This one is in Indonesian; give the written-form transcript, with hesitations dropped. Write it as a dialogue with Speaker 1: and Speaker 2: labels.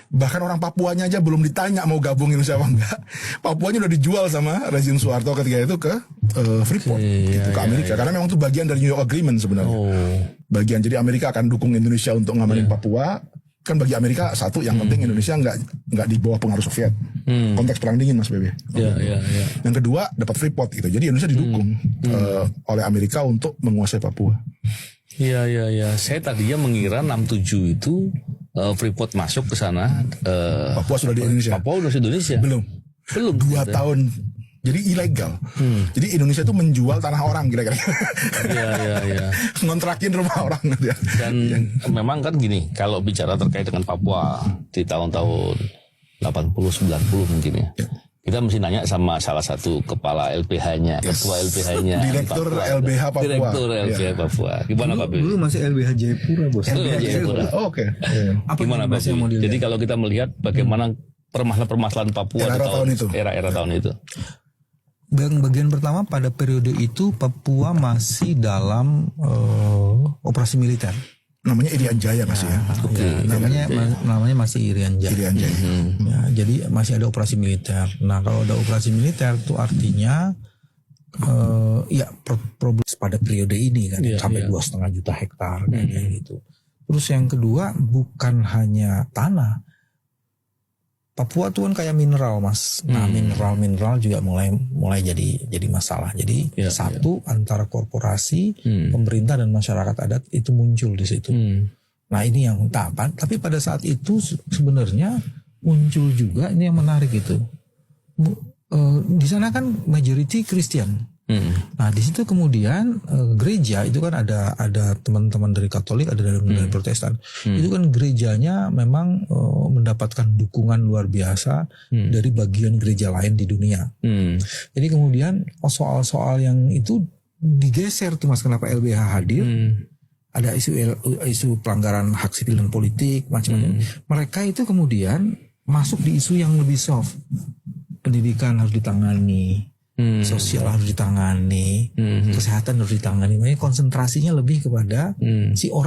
Speaker 1: Bahkan orang Papuanya aja belum ditanya mau gabung Indonesia apa enggak. Papuanya udah dijual sama rezim Soeharto ketika itu ke Freeport, gitu, ke Amerika. Karena memang itu bagian dari New York Agreement sebenarnya. Bagian, jadi Amerika akan dukung Indonesia untuk ngamanin Papua. Kan bagi Amerika satu yang penting Indonesia nggak di bawah pengaruh Soviet. Konteks perang dingin Mas Bebe. Yang kedua dapat Freeport gitu. Jadi Indonesia didukung oleh Amerika untuk menguasai Papua.
Speaker 2: Iya. Saya tadinya mengira 67 itu Freeport masuk ke sana.
Speaker 1: Papua sudah di Indonesia.
Speaker 2: Papua sudah di Indonesia.
Speaker 1: Belum 2 tahun. Jadi ilegal. Jadi Indonesia itu menjual tanah orang kira-kira.
Speaker 2: Iya.
Speaker 1: Ngontrakin rumah orang.
Speaker 2: Dan memang kan gini, kalau bicara terkait dengan Papua di tahun-tahun 80-90 mungkin ya. Kita mesti nanya sama salah satu kepala LBH-nya, ketua LBH-nya.
Speaker 1: Direktur LBH Papua.
Speaker 2: Direktur LBH Papua. Gimana Pak Bill?
Speaker 3: Dulu masih LBH Jayapura, Bos.
Speaker 2: LBH Jayapura.
Speaker 1: Oke.
Speaker 2: Gimana Pak Bill? Jadi kalau kita melihat bagaimana permasalahan Papua di era-era tahun itu.
Speaker 3: Bagian pertama, pada periode itu Papua masih dalam operasi militer.
Speaker 1: Namanya Irian Jaya masih ya.
Speaker 3: Namanya masih Irian Jaya. Ya, jadi masih ada operasi militer. Nah, kalau ada operasi militer itu artinya problem pada periode ini kan sampai 2,5 juta hektar kayak gitu. Terus yang kedua, bukan hanya tanah. Papua tuh kan kayak mineral, Mas. Nah, mineral juga mulai jadi masalah. Jadi satu antara korporasi, pemerintah dan masyarakat adat itu muncul di situ. Nah, ini yang tahapan. Tapi pada saat itu sebenarnya muncul juga ini yang menarik itu. Di sana kan majority Kristen. Nah, di situ kemudian gereja itu kan ada teman-teman dari Katolik, ada dari Protestan. Itu kan gerejanya memang mendapatkan dukungan luar biasa dari bagian gereja lain di dunia. Jadi kemudian soal-soal yang itu digeser tuh Mas, kenapa LBH hadir? Ada isu pelanggaran hak sipil dan politik macam-macam. Mereka itu kemudian masuk di isu yang lebih soft. Pendidikan harus ditangani. Sosial harus ditangani, kesehatan harus ditangani. Makanya konsentrasinya lebih kepada si orang